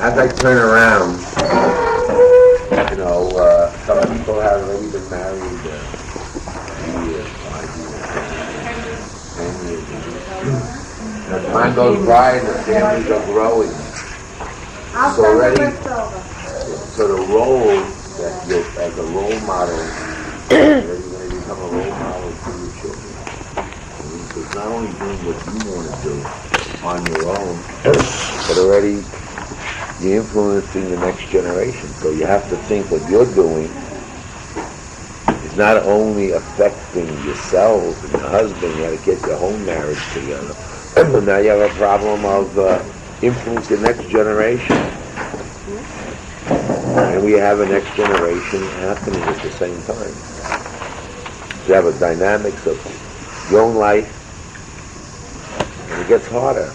as I turn around, some people have already been married 3 years, 5 years, 10 years. As time goes by and the families are growing, so the role that you, as a role model, that you're going to become a role model for your children. Because not only doing what you want to do on your own, but already you're influencing the next generation. So you have to think what you're doing is not only affecting yourself and your husband, you got to get your home marriage together, but now you have a problem of influencing the next generation. And we have a next generation happening at the same time. You have a dynamics of your own life, and it gets harder.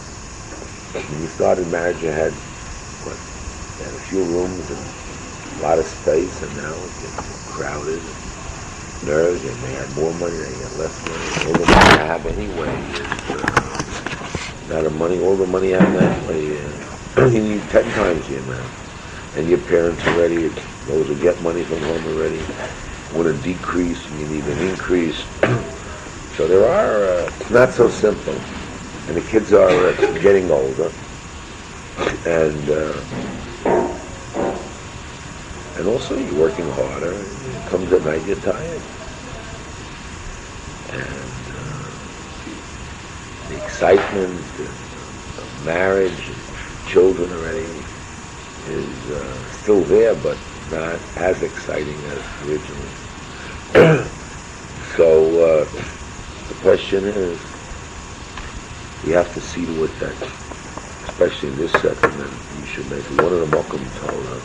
When you started marriage, you had a few rooms and a lot of space, and now it gets crowded and nerves, and they had more money, they had less money. All the money I have anyway is not a money. All the money I have anyway, you need 10 times the amount. And your parents already, those who get money from home already, want a decrease, and you need an increase. So there are, it's not so simple. And the kids are getting older. And also you're working harder. It comes at night, you're tired. And the excitement of marriage and children already is still there, but not as exciting as originally. So the question is, we have to see to it that, especially in this settlement, you should make one of the Mokum Torah.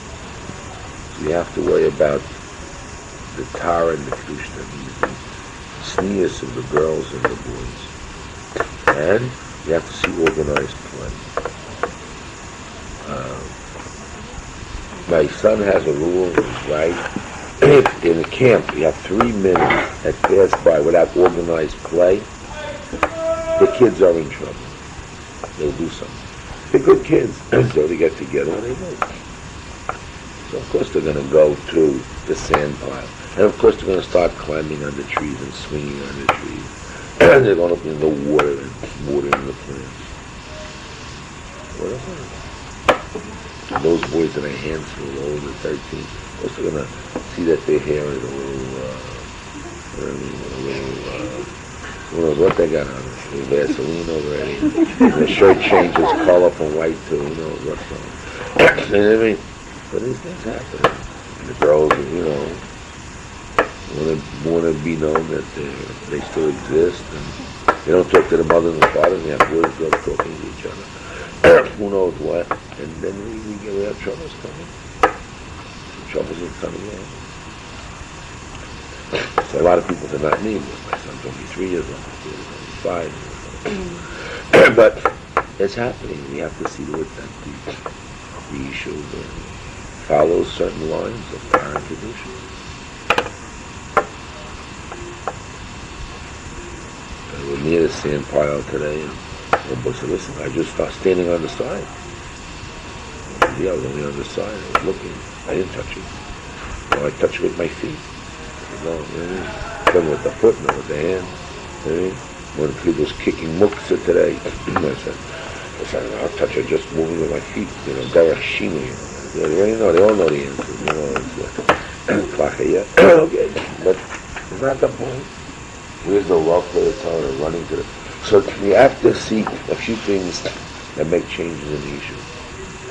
So you have to worry about the Tara and the Kedusha, the sneers of the girls and the boys. And you have to see organized play. My son has a rule, right? In a camp, you have 3 minutes that pass by without organized play. The kids are in trouble. They'll do something. They're good kids, so they get together and they do. So of course they're going to go to the sand pile. And of course they're going to start climbing on the trees and swinging on the trees. And they're going to in the water and watering the plants. Whatever. Those boys that are handsome, older, 13, of course they're going to see that their hair is a little, what they got on it, Vaseline already. And the shirt changes color from white to, what's on. You know what I mean? But these things happen. And the girls, want to be known that they still exist. And they don't talk to the mothers and fathers. They have boys, girls talking to each other. Who knows what? And then we have troubles coming. Troubles are coming in. So a lot of people do not need it. My son's only 3 years old. He's only 5 years old. But it's happening. We have to see to it that the Yeshiva follows certain lines of Torah and Kedusha. We're near the sand pile today, and Botzer, listen, I just started standing on the side. Yeah, I was only on the side. I was looking. I didn't touch it. I touched it with my feet. Then with the foot, not with the hand. One of the people was kicking muktzah today. I said, I'll touch it just moving with my feet. Derech Shinu. They already know. They all know the answers. It's okay, but it's not the point. Here's the love for the Torah running to the. So we have to see a few things that make changes in the issue.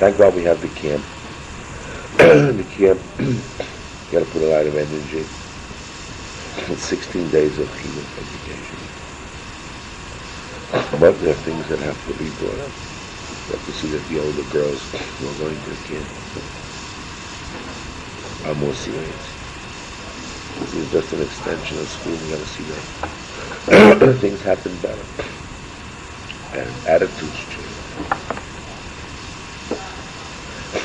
Thank God we have the camp. The camp, you got to put a lot of energy. It's 16 days of healing education. But there are things that have to be brought up. You have to see that the older girls who are going to the camp are more serious. This is just an extension of school. You got to see that things happen better and attitudes change.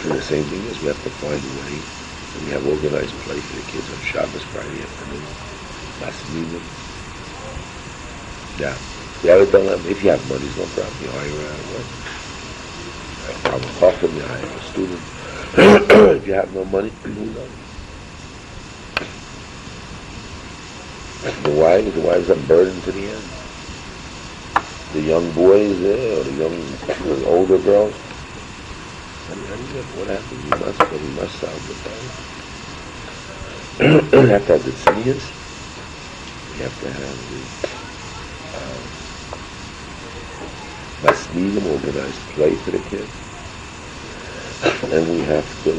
And the same thing is we have to find a way. And we have organized play for the kids on Shabbos, Friday afternoon. Last evening. Yeah. Yeah, if you have money, it's no problem. You hire I'm a chacham, I am a student. If you have no money, who knows? The wives are burdened to the end. The young boys there, or the older girls. What happens? We must solve the problem. We have to have the tznius. We have to have the masmidim, organized play for the kids. And we have to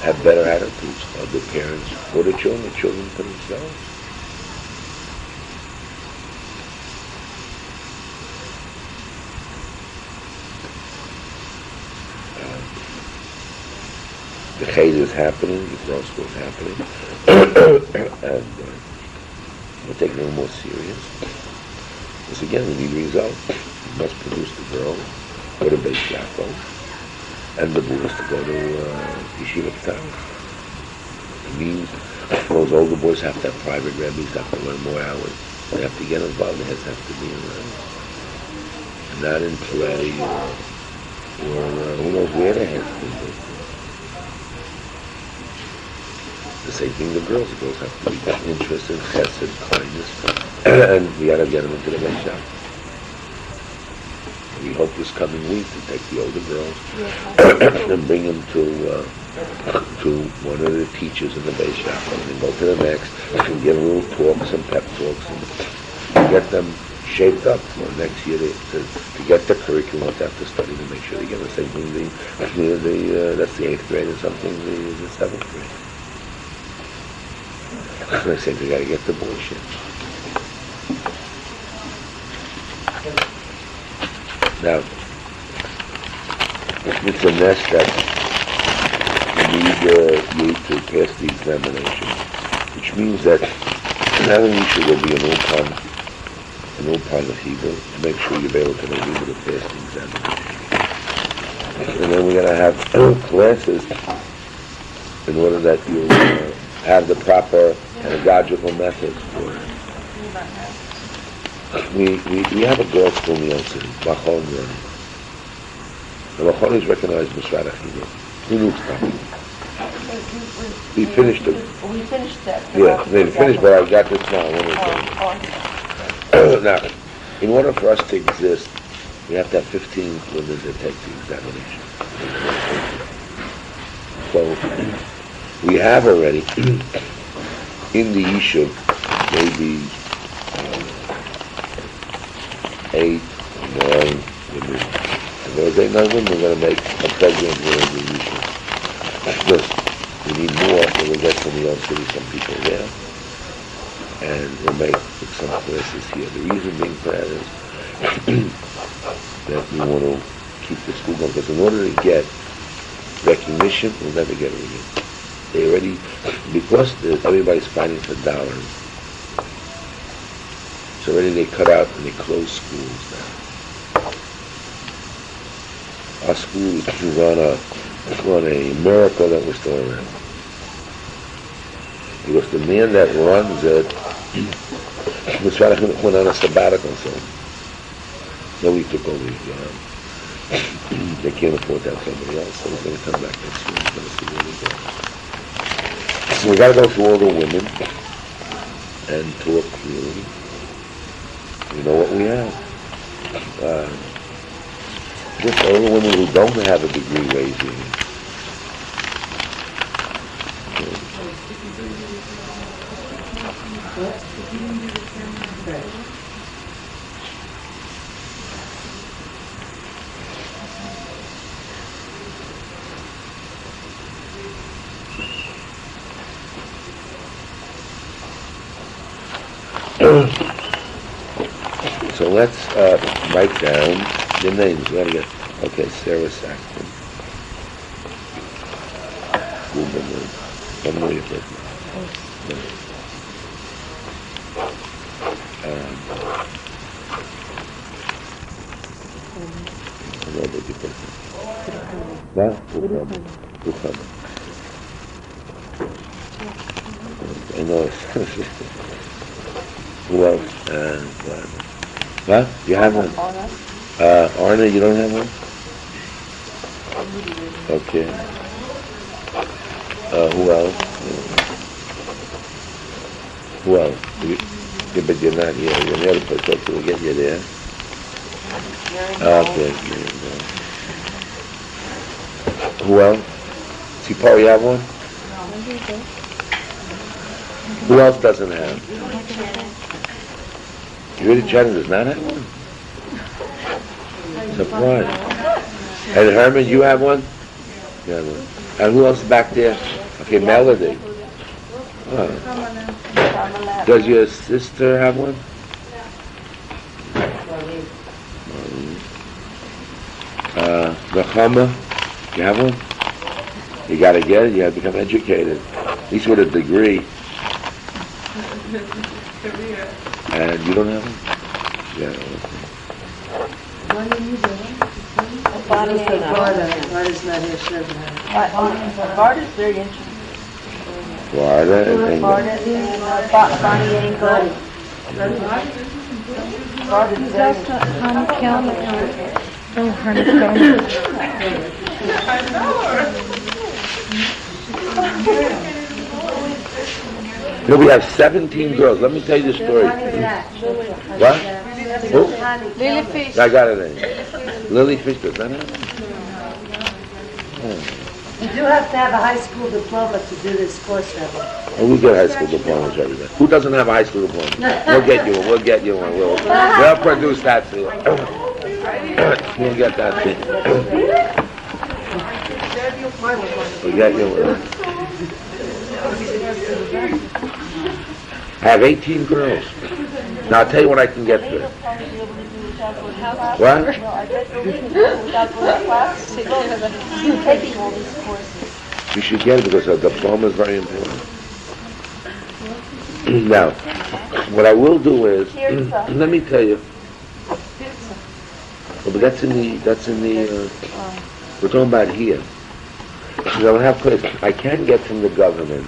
have better attitudes of the parents for the children for themselves. The cheder is happening, the girls' school is happening, and we're taking it more serious. Because again, we need results. We must produce the girls, go to Beis Yaakov, and the boys to go to Yeshiva K'tavos. It means those older boys have to have private rabbis, have to learn more hours. They have to get involved, the heads have to be around. And not in play or who knows where the heads can be. The same thing the girls have to be interested in chesed, kindness, and we got to get them into the Beis Yaakov. We hope this coming week to take the older girls and bring them to one of the teachers in the Beis Yaakov and go to the next and give them little talks and pep talks and get them shaped up for next year to get the curriculum what they have to study to make sure they get the same thing. That's the 8th grade or something, the 7th grade. I say we got to get the bullshit. Now, it's a nest that you need you to pass the examination, which means that not only should there be an ulpan of Hebrew to make sure you're able to know Hebrew to pass the examination, and then we're going to have classes in order that you have the proper pedagogical methods for it. We have a girls' school in Yonsei, Machon running. The Machon is recognized Misrad HaChinuk. We finished it. We finished that. Yeah, they finished, but I got this now. Now, in order for us to exist, we have to have 15 women that take the examination. So, we have already, in the Yeshiva, maybe 8 or 9 women. And those 8 or 9 women, we're going to make a program here in the Yeshiva. Because we need more, so we'll get from the old city some people there. And we'll make some classes here. The reason being for that is that we want to keep the school going. Because in order to get recognition, we'll never get it again. They already, because everybody's fighting for dollars, so already they cut out and they close schools now. Our school is on a miracle that we're still around. Because the man that runs it was trying to went on a sabbatical, so nobody took over his job. They can't afford to have somebody else, so he's going to come back next year. He's going to see where he goes. So we got to go through all the women and talk clearly. You know what we have? Just all the women who don't have a degree raising. So let's write down the names. We gotta get, okay, Sarah Saxton. One more you put. I know. Who else? Huh? You have one? Arna, you don't have one? Okay. Who else? Who else? Yeah, but you're not here. You're in the other place. Okay, we'll get you there. Okay. Who else? Sipar, you have one? Who else doesn't have? You really Channing does not have one? Surprise. And Herman, you have one? You have one. And who else back there? Okay, Melody. Oh. Does your sister have one? Nechama, you have one? You gotta get it, you have to become educated. At least with a degree. And you don't have one? Yeah. Barda's not here, she doesn't have Barda's very interesting. Barda and Barda and Bonnie Engel. Barda's very You know, we have 17 girls. Let me tell you the story. What? Who? Lily Fish. I got it in. Lily Fish does that have? You do have to have a high school diploma to do this course level. Oh, we get high school diplomas everywhere. Who doesn't have a high school diploma? We'll get you one. We'll get you one. We'll produce that for you. We'll get that for you. We'll get you one. I have 18 girls. Now I'll tell you what I can get for you. What? Taking all these courses. You should get it because a diploma is very important. Now, what I will do is, let me tell you. Well, but that's in the, we're talking about here. I don't have place. I can get from the government.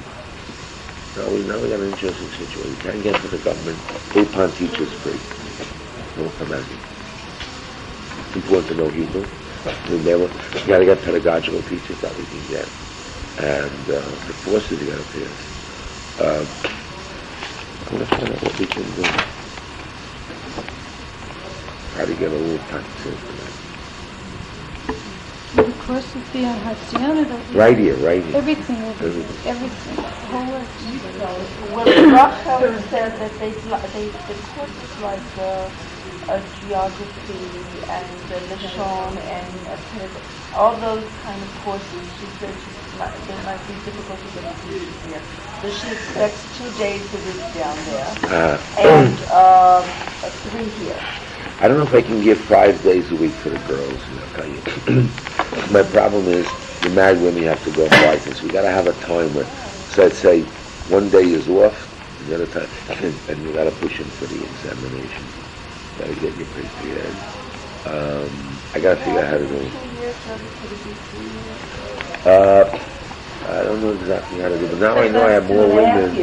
Now we got an interesting situation. We can get from the government 8-pound teachers free. No Hamazim. It's important to know Hebrew. You got to get pedagogical teachers that we can get. And the courses you got to pass. I'm going to find out what we can do. How to get a little practice in for that. The course would be on Tziyon. Right here. Everything. The whole work. Well, Rachel said that the course is like geography and Lashon and all those kind of courses. She said they might be difficult to get teachers here. So she expects 2 days a week down there and 3 here. I don't know if I can give 5 days a week for the girls, I'll tell you. My problem is, the married women you have to go on license. We got to have a time where, so I'd say, 1 day is off, the other time, and you got to push in for the examination. Got to get you prepared. I got to figure out how to do it. I don't know exactly how to do it, but now I know I have more women.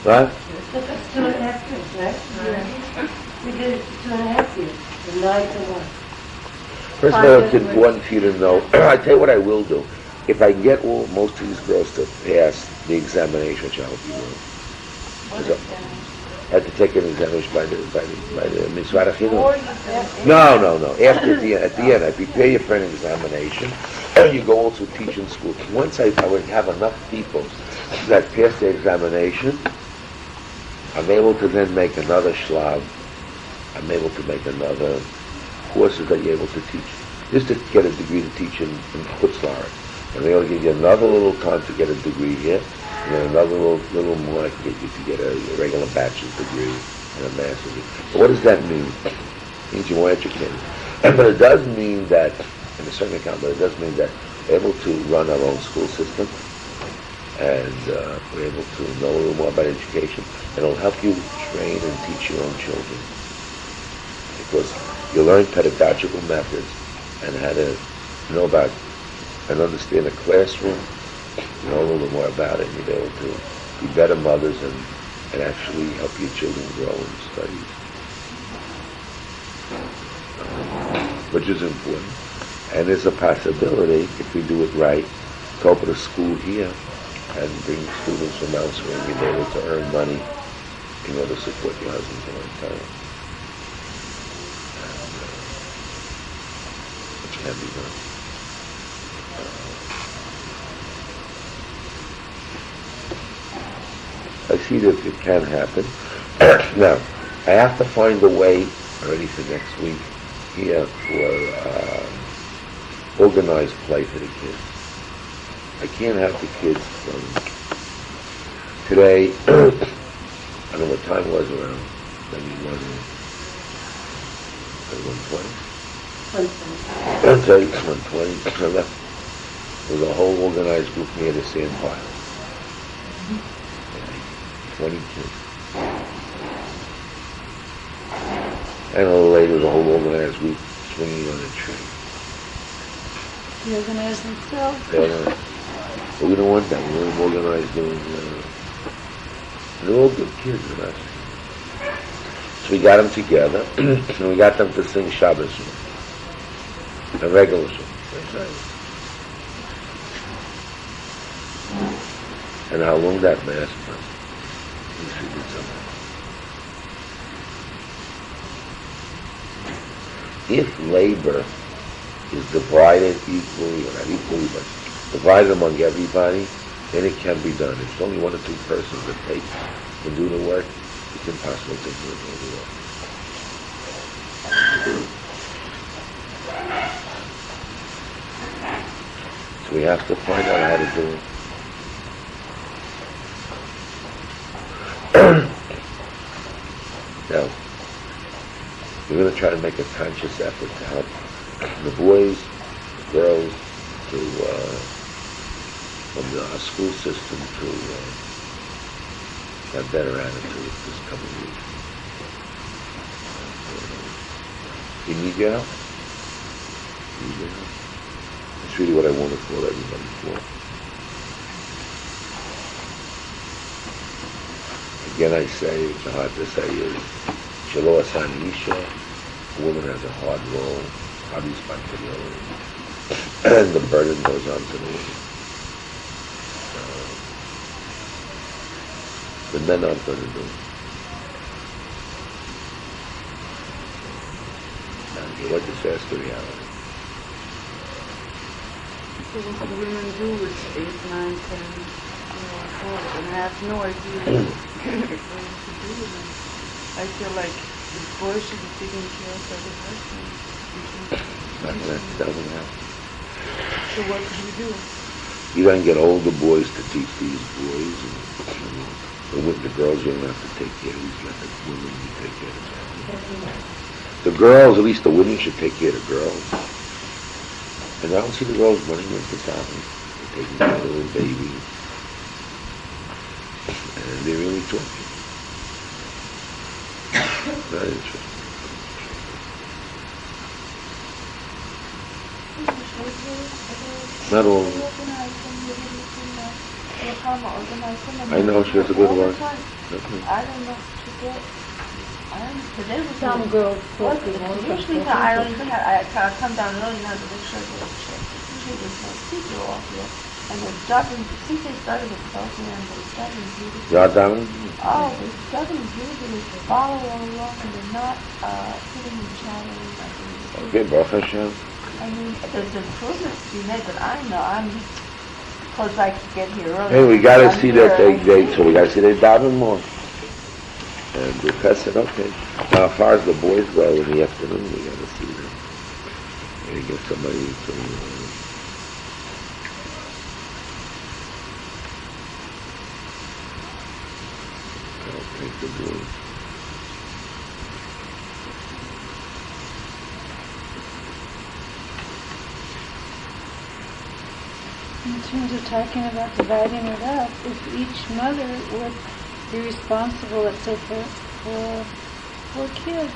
What? That's 2.5 years, right? We did it 2.5 years, from 9 to 1. First of all, it's important for you to know. I tell you what I will do. If I can get most of these girls to pass the examination, which I hope you will. I had to take an examination by the Mitzvah Chinuch. No. At the end, I prepare you for an examination, and you go also teach in school. Once I would have enough people that pass the examination, I'm able to then make another shlav. I'm able to make another courses that you're able to teach. Just to get a degree to teach in Chutz La'aretz. And they'll give you another little time to get a degree here, and then another little more I can get you to get a regular bachelor's degree and a master's degree. But what does that mean? It means you're more educated. But it does mean that, in a certain account, but it does mean that we're able to run our own school system, and we're able to know a little more about education, and it'll help you train and teach your own children. Because you learn pedagogical methods and how to know about and understand a classroom, you know a little more about it, and you'll be able to be better mothers and actually help your children grow in studies, which is important. And there's a possibility, if we do it right, to open a school here and bring students from elsewhere and be able to earn money in order to support your husband's lifetime. Which can be done. I see that it can happen. Now, I have to find a way already for next week here for organized play for the kids. I can't have the kids from today. I don't know what time it was, around maybe 1:20. I'll tell you, 1:20. I left with a whole organized group near the sand pile. 20 kids. And a little later, the whole organized group swinging on a tree. They organize themselves. But we don't want that. We want them organized doing. They're all good kids, actually. So we got them together, and we got them to sing Shabbos song, a regular song. And how long that mass was. We should do something. If labor is divided equally, or not equally, but divided among everybody, then it can be done. If it's only one or two persons that take and do the work, it's impossible to do all the work. So we have to find out how to do it. Now, we're going to try to make a conscious effort to help the boys, the girls, to from our school system to have better attitude this coming week. You need your help? You need your help? That's really what I want to call everybody for. Again, I say, it's hard to say, is Shelo Asani Isha, a woman has a hard role, hard responsibility, and the burden goes on to the woman. The men aren't going to do it. And what is that's the reality. So what the women do is 8, 9, 10, 4 and have no idea what to do with them. I feel like the boys should be taken care of by the husband. That doesn't happen. So what do we do? You don't get older boys to teach these boys, and with the girls you don't have to take care of these, let the women take care of them. The girls, at least the women should take care of the girls. And I don't see the girls running into town. They're taking care of little babies. And they're really talking. Very interesting. Not all. I know she has a good one. I don't know. Some girls talk to Usually I don't even have, I come down early now to make sure I go to check. Usually there's no teacher off here. And they're juggling, since they started with talking and they're juggling beautifully. Y'all down? Oh, they're juggling beautifully. They follow along and they're not sitting and chatting. Okay, Baruch Hashem. I mean, there's improvements to be made, but I know because I could get here early. Hey, we gotta see that so we gotta see they daven more. And we pass it, okay. Now, as far as the boys go in the afternoon, we gotta see them. And get somebody to, I'll take the boys. In terms of talking about dividing it up, if each mother would be responsible, let's say, for kids,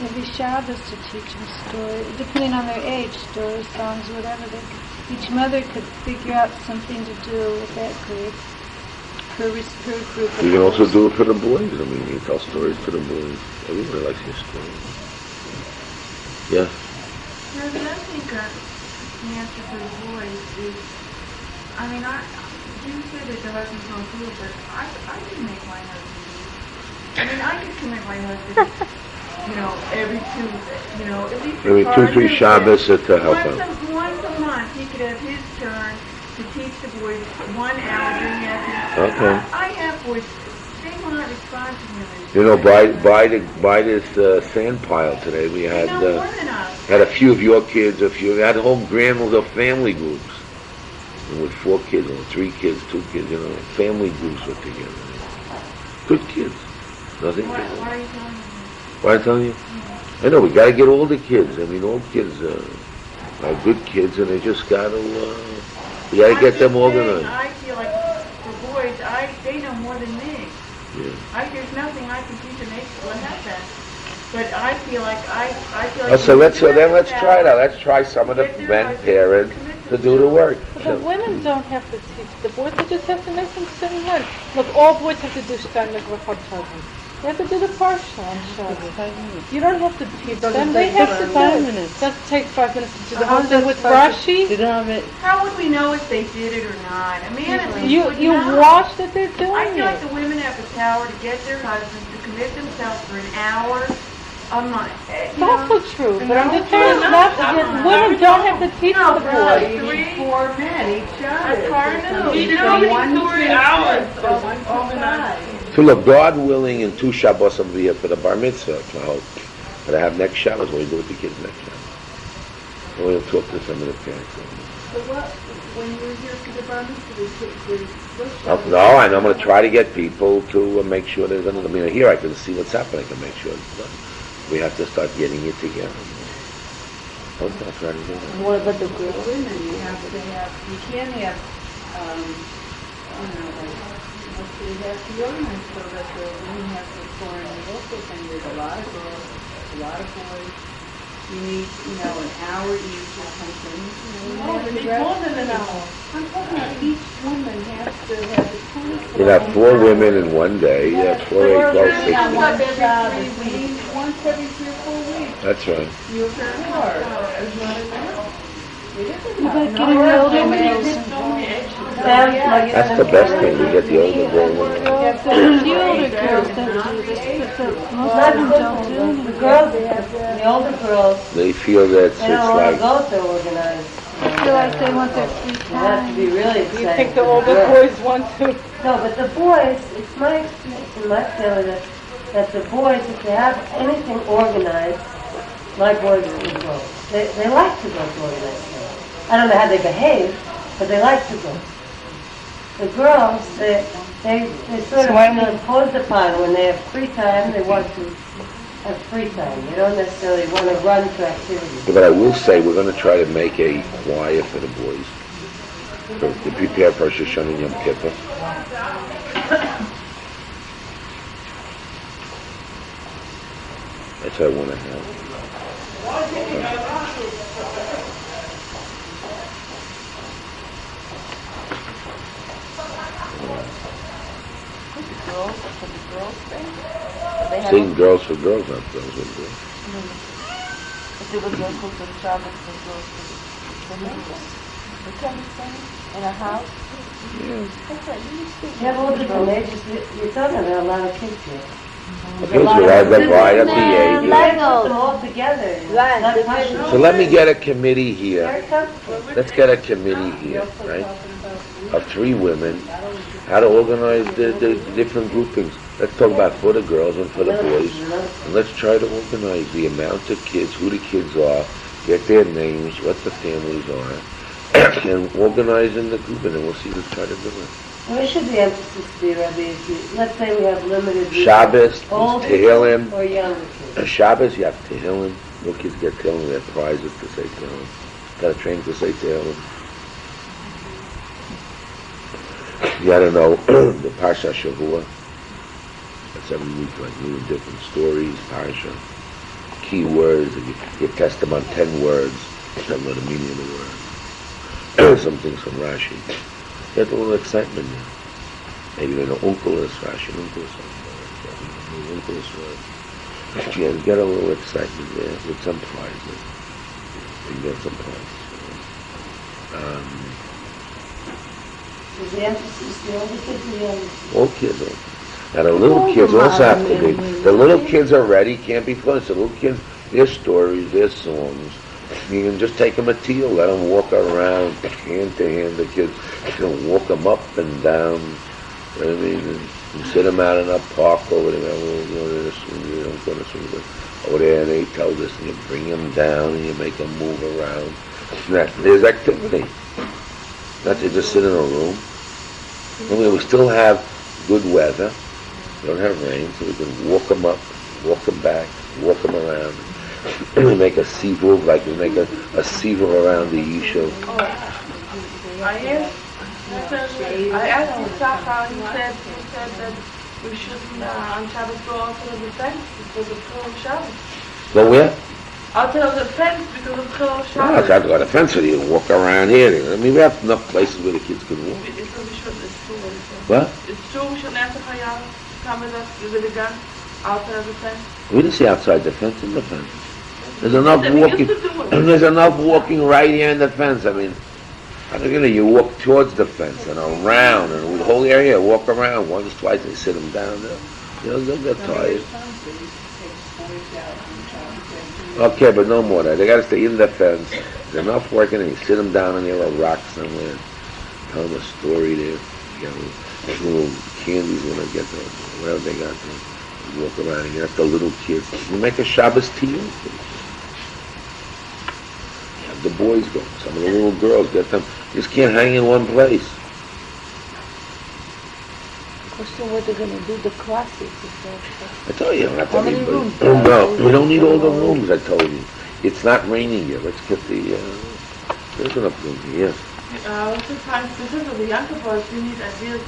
every Shabbos to teach them stories, depending on their age, stories, songs, whatever. Each mother could figure out something to do with that group, her group. You can also do it for the boys. I mean, you tell stories to the boys. Everybody likes your stories. Yeah. Rabbi, I think the answer for the boys is, I mean, you said that the husbands don't do it, but I can make my husband do it. I mean, I could commit my husband, every two, at least Maybe 2-3 Shabbos to help him. Once a month, he could have his turn to teach the boys 1 hour during the afternoon. Okay. I have boys, they will not respond to me. By this sand pile today, we had more than us. had a few of your kids, we had whole grandmas of family groups. And with 4 kids, or 3 kids, 2 kids, family groups were together. Good kids. Nothing. Why are you telling me? Why am I telling you? I know, we got to get all the kids. I mean, all kids are good kids, and they just got to, we got to get them organized. I feel like for boys, they know more than me. Yeah. There's nothing I can teach them. They will have that. But I feel like I feel like. So let's try it out. Let's try some of the men parents to do the work. But the women don't have to teach the boys, they just have to make them sit and learn. Look, all boys have to do Steiner Grachot Chagin. They have to do the parsha on Shabbos. You don't have to teach them, they have to do 5 minutes. Does it take 5 minutes to do the whole thing with Rashi? How would we know if they did it or not? A man at least would You know. watch that they're doing I feel like it. the women have the power to get their husbands to commit themselves for an hour a month. It's also true, but I'm just saying, women don't have to teach the boys. 3, 4 men each other. That's hard enough. From 3 hours. So look, God willing, in 2 Shabbos I'll be here for the bar mitzvah. I hope. But I have next Shabbos. What do you do with the kids next Shabbos? We'll talk to some of the parents. So when you were here for the bar mitzvah, No, I'm going to try to get people to make sure there's another. I mean, here I can see what's happening. I can make sure it's done. We have to start getting it together. Okay, I'll try to do that. What about the girls? Women, you can't have, you have to organize so that the women have to form a local thing. There's a lot of girls, a lot of boys. You need, an hour each or something. more than an hour. I'm talking about each woman has to have a 24. You have 4 women in one day. You have 4, 8, 12, 16. Once every 3 or 4 weeks. That's right. You're hard. It's not enough. It isn't About getting the older girls. That's the best thing. We get the older girls. The older girls that do this, but most of them don't do anything. The girls, the older girls, They feel that it's they don't want to like go to organized. I feel like they want their free They have to time. be really excited. You think the for older girls. boys want to? No, but the boys, it's my experience and my feeling that the boys, if they have anything organized, my boys will go. They like to go to organized things. I don't know how they behave, but they like to go. The girls, they sort of feel imposed upon when they have free time. They want to have free time. They don't necessarily want to run to activities. But I will say we're going to try to make a choir for the boys to prepare for Rosh Hashanah and Yom Kippur. That's what I want to have. Sing girls for girls, not girls with girls. If it was local to Shabbos and girls for the neighbors. The kind of thing in a house. That's right. You have all different ages. You're talking about a lot of kids here. The kids will have them right at the age. Put them all together. So let me get a committee here. Very comfortable. Let's get a committee here, right? Of 3 women, how to organize the different groupings. Let's talk about for the girls and for the boys. And let's try to organize the amount of kids, who the kids are, get their names, what the families are, and organize in the group, and then we'll see who's trying to do it. Where should the emphasis be, Rabbi? Let's say we have limited Shabbos, old Tehillim. or younger kids. Shabbos, you have Tehillim. No kids get Tehillim. They have prizes to say Tehillim. Got to train to say Tehillim. You got to know the Parsha Shavua. That's every week, like new and different stories, Parsha, key words. You test them on 10 words. You don't know the meaning of the word. Some things from Rashi. Get a little excitement there. Maybe they know uncle is Rashi, uncle is something. Uncle is word. Yeah, get a little excitement there with some prizes. and get some place. Is the emphasis the older kids or the younger kids? All kids are. Now the little kids also have to be. The little kids are ready, can't be flushed. The little kids, their stories, their songs. You can just take them a teal, let them walk around, hand to hand. The kids, you know, walk them up and down. You know what I mean? And sit them out in a park over there. Oh, go to this one, you don't go to this one. Over there, and they tell this, and you bring them down, and you make them move around. There's activity. Not to just sit in a room. I mean, we still have good weather. We don't have rain, so we can walk them up, walk them back, walk them around. We make a sivuv, like we make a sivuv around the yishuv. I asked Yitzhak, he said that we shouldn't on Shabbos go out to the fence because of Chilul Shabbos. Go where? Out to the fence because of Chilul I Shabbos. have to go to the fence with you, walk around here. I mean, we have enough places where the kids can walk. It's true. What? It's true we shouldn't ask the Chayam to come with us with the gun outside the fence. We didn't see outside the fence, in the fence. There's enough We used walking. to do it. There's enough walking right here in the fence. I mean, I think you walk towards the fence and around, and the whole area, walk around once, twice, they sit them down there. You know, they'll get tired. Okay, but no more. They got to stay in the fence. There's enough working, and you sit them down near a rock somewhere. Tell them a story there. You know, little candies when they get there, whatever they got there. You walk around and you have the little kids. You make a Shabbos Tziyon. Have the boys go. Some of the little girls get them. You just can't hang in one place. Question what they're going to do, the classes. I told you, you don't have to How many need, rooms? no, we don't need all the rooms, I told you. It's not raining yet. Let's get the, there's enough room here. Sometimes, because of the younger boys, we need ideas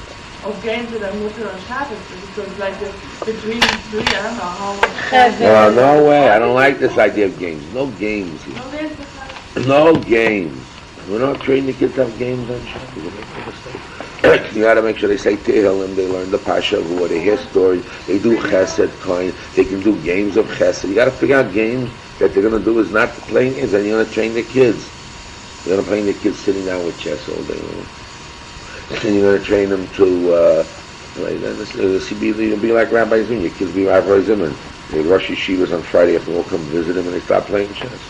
of games that are mutter on Shabbos, because like between three, I don't know how much. No way, I don't like this idea of games. No games here. No games, No games. We're not training the kids to have games on Shabbos. We're making a mistake. You got to make sure they say Tehillim, they learn the Pasha Vua, they hear stories, they do Chesed kind, they can do games of Chesed. You got to figure out games that they're going to do is not playing games, and you're going to train the kids. You're going to train the kids sitting down with chess all day long. And you're going to train them to be like Rabbi Zimmerman. Your kids be Rabbi Zimmerman. They rush Yeshivas on Friday after all come visit them and they start playing chess.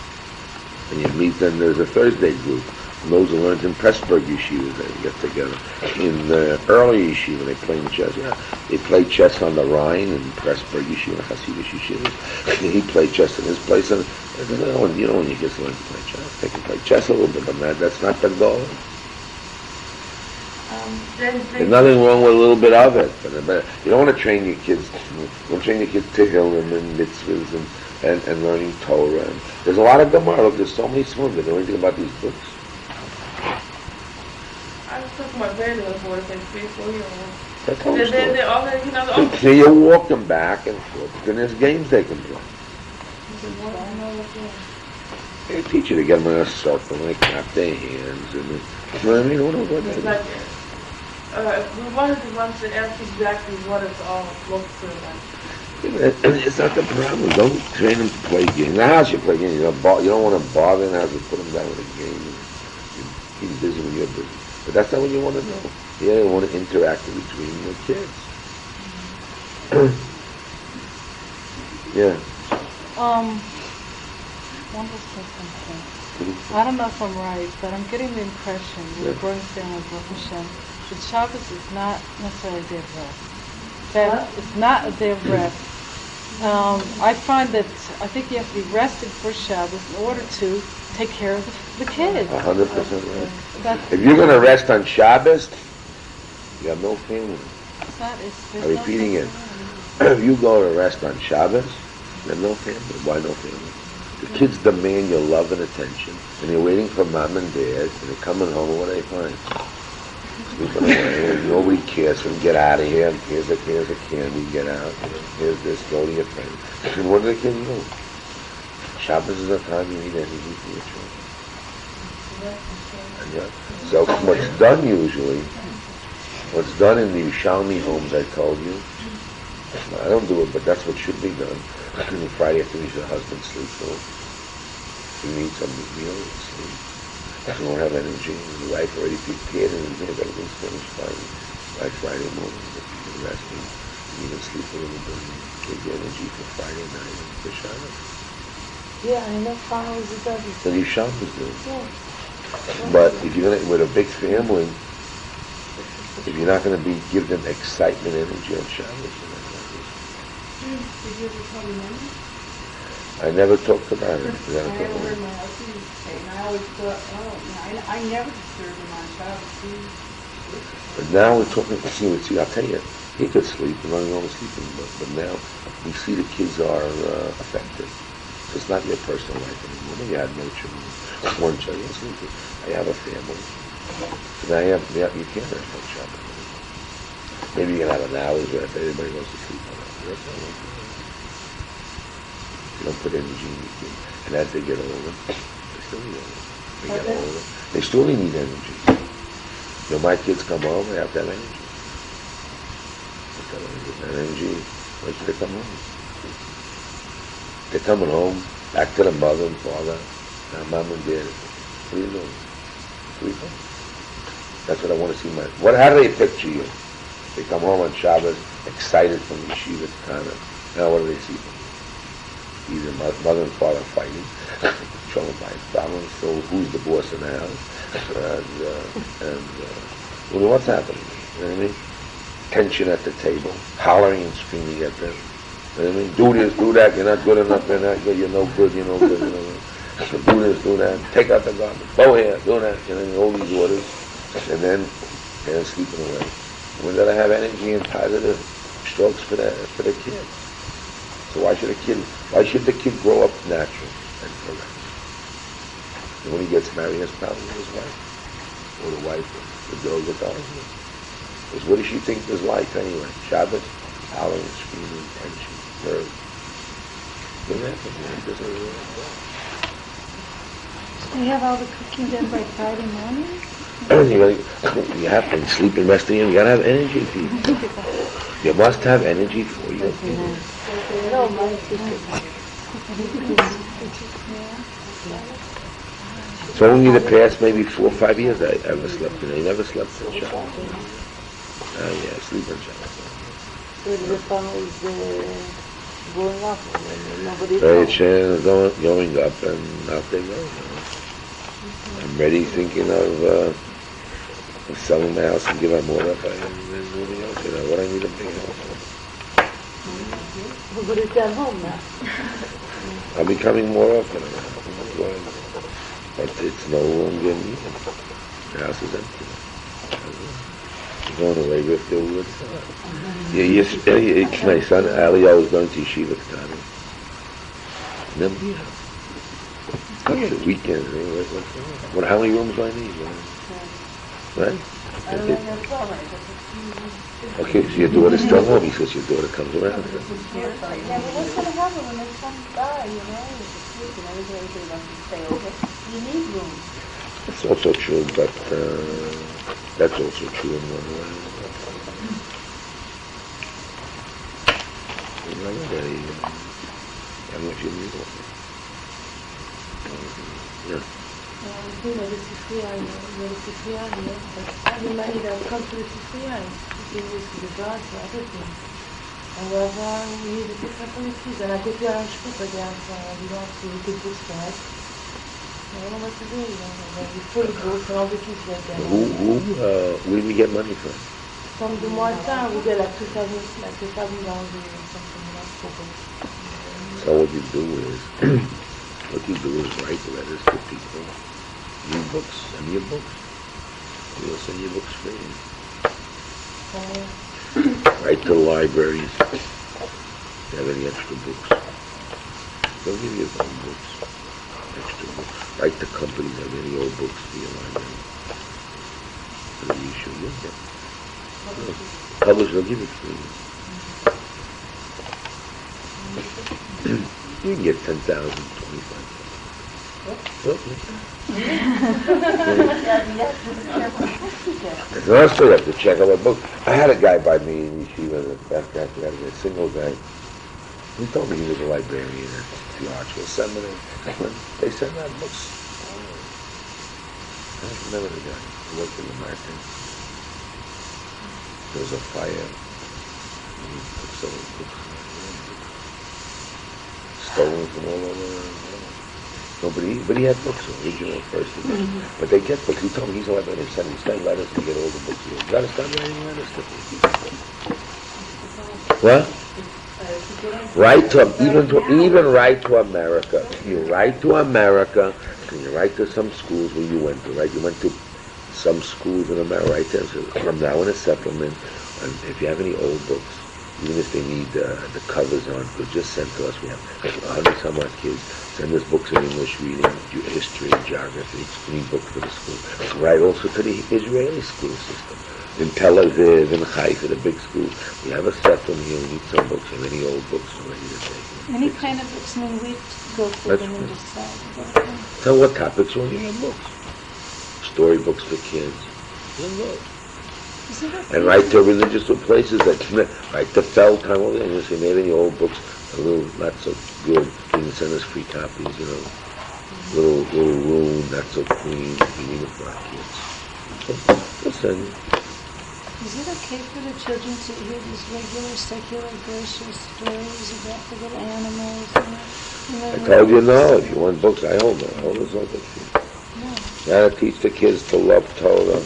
And you meet them, there's a Thursday group. And those who learned in Pressburg Yeshiva, they get together. In the early Yeshiva, they play chess. Yeah, they play chess on the Rhine in Pressburg Yeshiva, Hasidic Yeshiva. He played chess in his place. And you know when your kids learn to play chess. They can play chess a little bit, but that's not the goal. There's nothing wrong with a little bit of it, but you don't want to train your kids. You want to train your kids Tehillim and mitzvahs and learning Torah. And there's a lot of Gemara. Look, there's so many swim. They know anything about these books. I was talking about very little boys, like 3, 4 year olds. That's They're all, you know, so you walk them back and forth. Then there's games they can play. They teach you to get them in a circle and they clap their hands. And you know what I mean? What it's like, we wanted to run to ask exactly what it's all looks like. And it's not the problem. Don't train them to play games. In the house you play games. You don't want to bother in the house. You put them down with a game. He's busy when you're busy. But that's not what you want to know. You want to interact between your kids. Yeah. One more something. I don't know if I'm right, but I'm getting the impression with Goldstein and Baruch Hashem that Shabbos is not necessarily a day of rest. That it's not a day of rest. I find that I think you have to be rested for Shabbos in order to take care of the kids. 100% right. If you're going to rest on Shabbos, you have no family. I'm repeating it. If you go to rest on Shabbos, you have no family. Why no family? The kids demand your love and attention, and they're waiting for mom and dad, and they're coming home, and what do they find? Sleeping away, and nobody cares for them. Get out of here. Here's a candy. Get out. Here's this. Go to your friends. And what do the kids do? Shabbos is a time you need energy for your children. So what's done usually, what's done in the Yerushalmi homes, I told you, I don't do it, but that's what should be done. Friday afternoon, the husband sleeps over. You need some meal, sleep. If you don't have energy, and your wife already prepared and everything's finished by Friday morning, if you're resting, you can sleep a little bit and get your energy for Friday night and for Shabbos. Yeah, I know Shabbos it doesn't. So you Shabbos do. Yeah. But if you're gonna, with a big family, if you're not gonna give them excitement, energy on Shabbos, you're not gonna do it. Did you ever tell them anything? I never talked about it. I never heard my husband say, and I always thought, I never disturbed him on Shabbos. But now we're talking, see, I'll tell you, he could sleep, and running on sleeping, but now we see the kids are affected. So it's not your personal life anymore. Maybe you had no children, one child, you're sleeping. I have a family. So now you can't rest on Shabbos anymore. Maybe you can have an hour's rest, everybody goes to sleep on that. That's not like that. You don't put energy in your kids. And as they get older, they still need energy. They get older, they still need energy. You know, my kids come home, they have to have energy. They have energy. Why should they come home? They're coming home, back to the mother and father, now mom and dad. What are you doing? Sleeping? That's what I want to see. How do they picture you? They come home on Shabbos, excited from Yeshiva Tana. Now what do they see? Either mother and father fighting, trouble by problems, so who's the boss in the house? Well, what's happening? You know what I mean? Tension at the table, hollering and screaming at them. You know what I mean? Do this, do that, you're not good enough, you're not good, you're no good, you're no good, you know what I mean? So do this, do that, take out the garbage, go here, do that, you know, all these orders, and then they're sleeping away. We're going to have energy and positive strokes for the kids. So why should the kid grow up natural and correct? And when he gets married, he has problems with his wife. Or the wife, the girl with the husband. Because what does she think is life anyway? Shabbos, howling, screaming, tension, nerves. What happens? So you have all the cooking done by Friday morning? You have to sleep and rest in. You gotta have energy for you. You must have energy for you. No, my sister. It's only the past maybe 4 or 5 years I ever slept in. I never slept in Shabbos. Sleep in Shabbos. So the family's going up. Nobody's going up, and out they go. I'm ready, thinking of selling my house and give up more up and moving out. You know what I need a big house. But it's at home now. I'll be coming more often. But it's no longer needed. The house is empty. Going away with the wood. Yeah, my son Aliyah was going to Yeshiva Tana. That's the weekend. How many rooms do I need? Right? Okay, so your daughter's still home. He says your daughter comes around. Yeah, but what's going to happen when their son die, you know? And everybody wants to stay over. You need room. That's also true, but that's also true in one way. I don't know if you need one. Yeah. Everybody that comes to the Sifriya is used to the God for everything. However, we need to pick up on the keys. And I could be on Shkupa down for we don't see we could books for us. I don't know what to do, you know. We full books and all the keys right there. Where do we get money from? From the Moatan, we get like $2,000 or something, you know, for books. So what you do is write letters to people. New books, send me your books. We'll send you books free. Write to the libraries. If you have any extra books, they'll give you some books. Extra books. Write to companies that have any old books for your library. For the issue, you'll get them. Publishers will give it free. You can get 10,000, 25,000. And also you have to check out my book. I had a guy by me in Yeshiva, a single guy. He told me he was a librarian at theological seminary. They sent out books. I remember the guy who worked in the market. There was a fire. He took some of the books. Stolen from all over. No, but he had books, original first edition. But they get books. He told me he's a librarian. He sent letters to get all the books. You got to start writing letters to people. What? Write to even write to America. You write to America, and you write to some schools where you went to. Right, you went to some schools in America. Right there. So I'm now in a settlement, and if you have any old books, even if they need the covers on, could just send to us. We have 100 some odd kids. Send us books in English reading, history, geography. We need books for the school. Write also to the Israeli school system. In Tel Aviv, in Haifa, the big schools. We have a settlement here. We need some books. And any old books ready to take. Any kind of books, and then we go through them and decide. Tell what topics you want in your books. Storybooks for kids. And write to religious places that write to Feldheim, all that. And you say, maybe any old books, a little not so good. You can send us free copies, Little room, not so clean. We need it for our kids. We'll send you. Is it okay for the children to hear these regular secular gracious stories about the little animals? I told you no. If you want books, I hold them. I hold those other things. No. You gotta teach the kids to love Torah.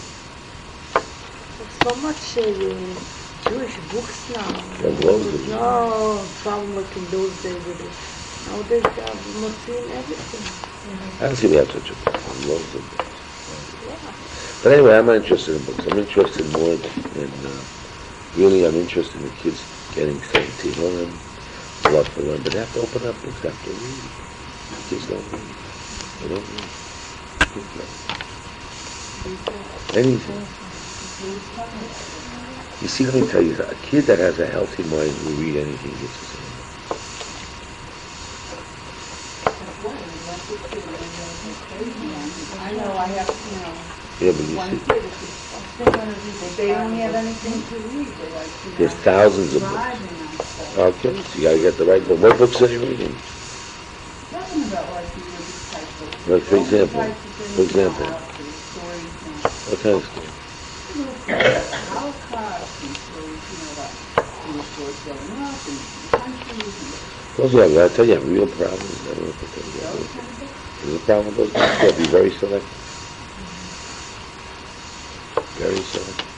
So much Jewish books now. There's loads of them. No problem like in those days with it. Nowadays they have Muslim everything. I don't see we have such a book. There's loads of books. But anyway, I'm not interested in books. I'm interested more in really, I'm interested in the kids getting Tziyon, love to learn. But they have to open up books, they have to read. Kids don't read. They don't read. Kids don't. Anything. You see, let me tell you, a kid that has a healthy mind will read anything he gets to say. I know I have, Yeah, but you one see, kid, if they don't have anything to read, they like, there's thousands of books. driving and stuff. Okay, so you gotta get the right book. What books are you reading? Nothing about like religious type books. Like, for example, Those types of things for example. about the stories and What kind of stuff? Holocaust and stories, about Jewish boys growing up and countries and Those are, I tell you, have real problems. I don't know if I tell you. those kind of books. There's a problem with those books. They'll be very selective. Very selective.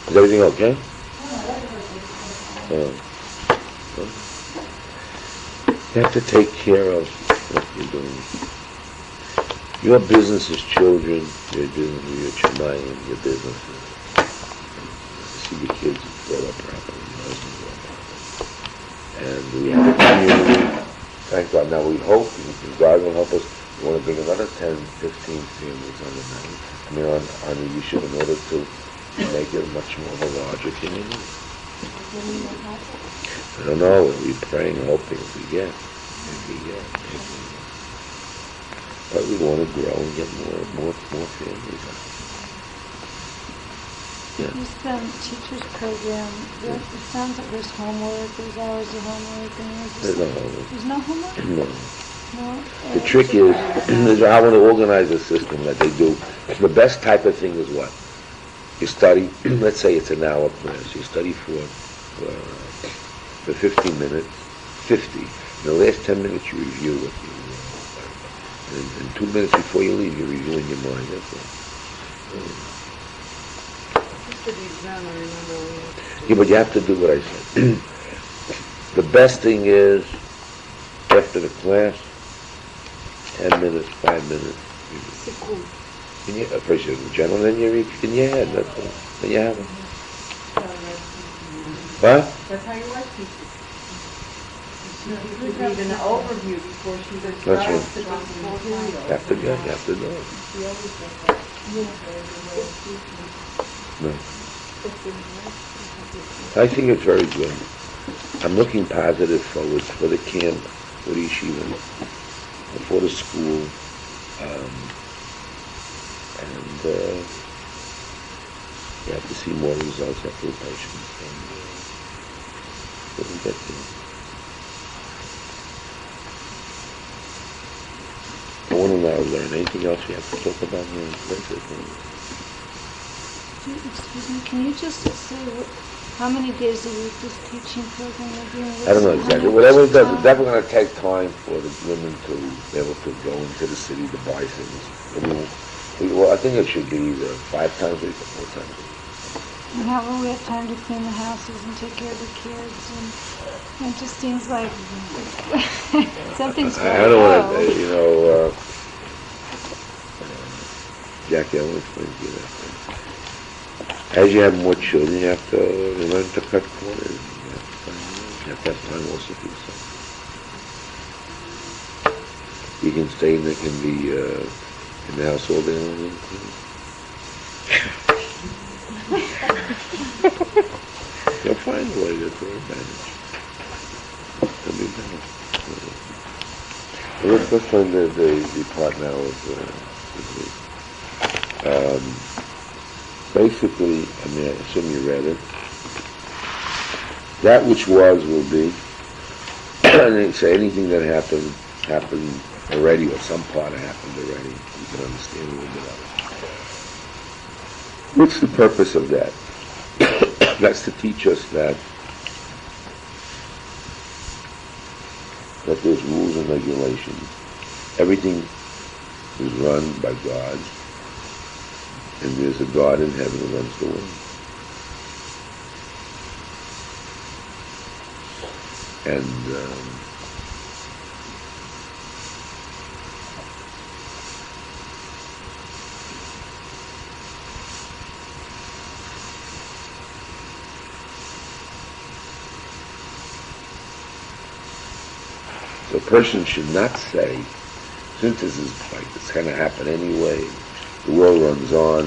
Is everything okay? You have to take care of what you're doing. Your business is children, your business is your Shemayim, your business is see your kids grow up properly, your husband grow up properly. And we have a community, thank God. Now we hope, God will help us, we want to bring another 10, 15 families on the night. On the Yeshiva in order to make it much more of a larger community. I don't know, we're praying, hoping if we get. But we want to grow and get more families out. Yeah. This teacher's program, it sounds like there's homework, there's hours of homework, and There's no homework. There's no homework? No. No. The trick is I want to organize a system that they do. The best type of thing is what? You study, let's say it's an hour class, you study for 15 minutes, 50. In the last 10 minutes you review what you and 2 minutes before you leave you're reviewing your mind, that's all. After the exam, I remember we had to Yeah, but you have to do what I said. The best thing is, after the class, 10 minutes, 5 minutes, Sikul. first you general, then you read in your head, that's all. Then you have it. What? That's how your wife teaches. She read an overview before she goes That's to right. the material. You have to do it. She always does that. No. I think it's very good. I'm looking positive forward for the camp, for the yeshiva, for the school. And you have to see more results after patience. And we'll get there. I want to now learn anything else we have to talk about here. Excuse me, can you just say how many days a week this teaching program will be? I don't know exactly. Whatever it does, it's definitely going to take time for the women to be able to go into the city to buy things. Well, I think it should be either 5 times a week or 4 times a week. And how will we have time to clean the houses and take care of the kids? And it just seems like something's going I don't want on. to, Jackie, I want to explain to you that. As you have more children, you have to learn to cut corners. You have to have time also for yourself. You can stay in the house all day long and clean. You'll find a way to manage. It'll be better. Let's find the part now of basically, I assume you read it. That which was will be. And they say anything that happened already, or some part of happened already. You can understand a little bit of it. What's the purpose of that? That's to teach us that there's rules and regulations. Everything is run by God. And there's a God in heaven who runs the world. And so a person should not say, since this is like it's going to happen anyway, the world runs on,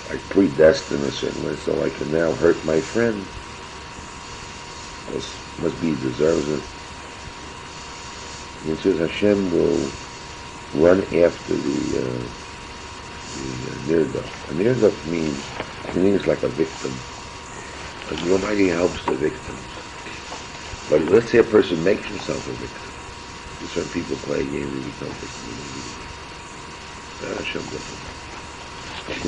like predestined a certain way, so I can now hurt my friend. Must be deserves it. And it says Hashem will run after the nirdaf. A nirdaf means like a victim. And the Almighty helps the victims. But let's say a person makes himself a victim. Certain people play a game and become victims. Hashem doesn't.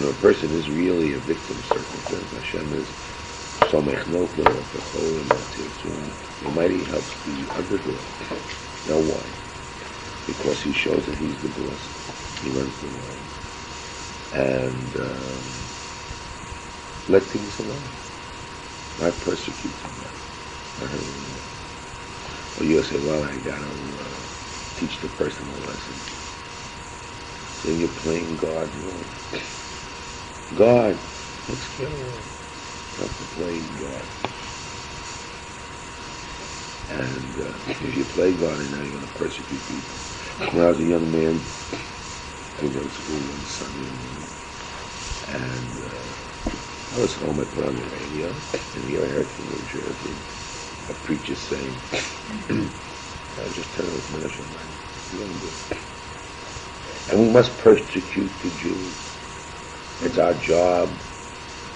A person is really a victim of circumstance. Hashem is somech nofel v'chol v'tzirtzum. The Almighty helps the underdog. Now why? Because He shows that He's the boss. He runs the world. And let things alone. Not persecute somebody. Not hurt anyone. Or you'll say, well, I got to teach the person a lesson. So you're playing God's role. God, let's get along. Not to play God. And if you play God, and now you're going to persecute people. When I was a young man, I went to school one Sunday morning, and I was home. I put on the radio, and here I heard from New Jersey a preacher saying, I just tell us Menachem, you don't do it. And we must persecute the Jews. It's our job.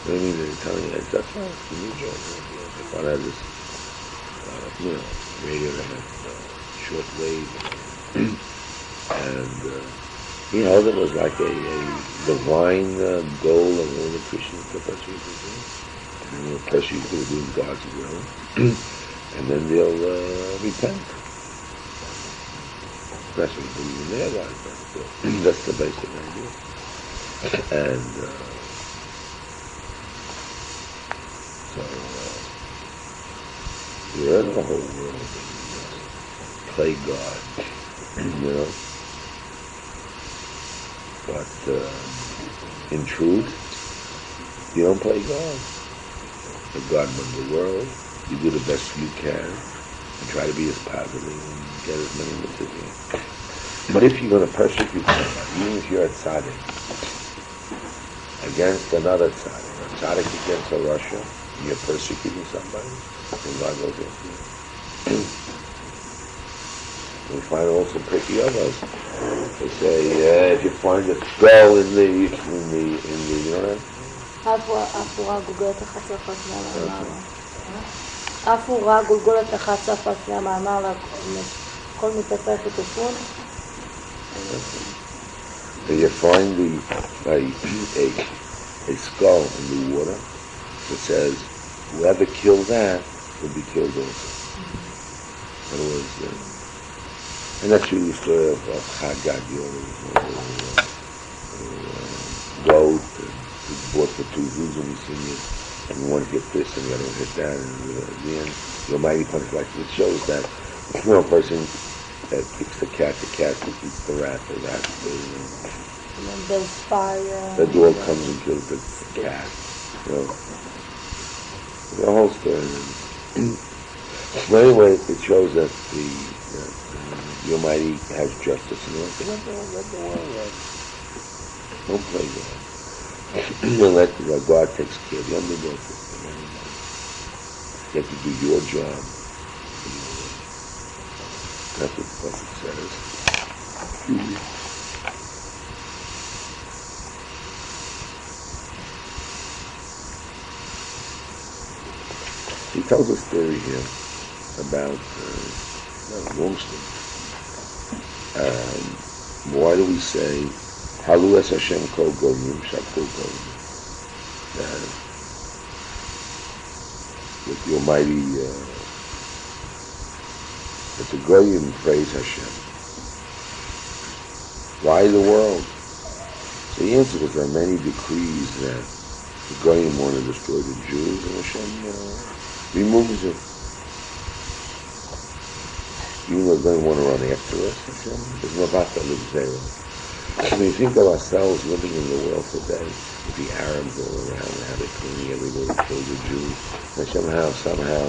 You know what I mean? They're telling you, that's right, it's New Jersey. If I had this, radio that had short wave, and he held it was like a divine goal of all the Christians to persecute the Jews. And then they'll persecute the doing God's will. And then they'll repent. That's what we believe in their life. That's the basic idea. And so we're in the whole world and play God, But in truth, you don't play God. But God runs the world. You do the best you can and try to be as positive and get as many as you can. But if you're going to persecute somebody, even if you're a tzaddik, against another tzaddik, a tzaddik against a Russia, and you're persecuting somebody, then God goes after you. We find also pretty others. They say if you find a skull in the you know that? אף הוא ראה גולגולת אחת צפה על פני המאמר לה. אף הוא ראה גולגולת אחת צפה על פני המאמר לה. כל מתעטף ותפון. So you find a skull in the water that says, whoever killed that will be killed also. In other words, and that's really the story of Chagad, goat, it's bought for 2 Jews when you sing it, and one hit this and the other one hit that, and at the end, the Almighty punishes like it shows that if one person kicks the cat eats the rat, and then there's fire. The dog comes and kills the cat. The whole story. But anyway, it shows that the Almighty has justice in the world. Let the world run. Don't play God. Let God takes care of the underdog. You have to do your job. That's what the Prophet says. He tells a story here about Goldstein. Why do we say Halu es Hashem kol goyim shakol goyim? That the Almighty, that the goyim praise Hashem. Why the world? So the answer is there are many decrees that the goyim want to destroy the Jews, and Hashem removes it. Even though they want to run after us, Hashem is Mavata L'Zera. When you think of ourselves living in the world today, with the Arabs all around, how they're killing everybody, kill the Jews, and somehow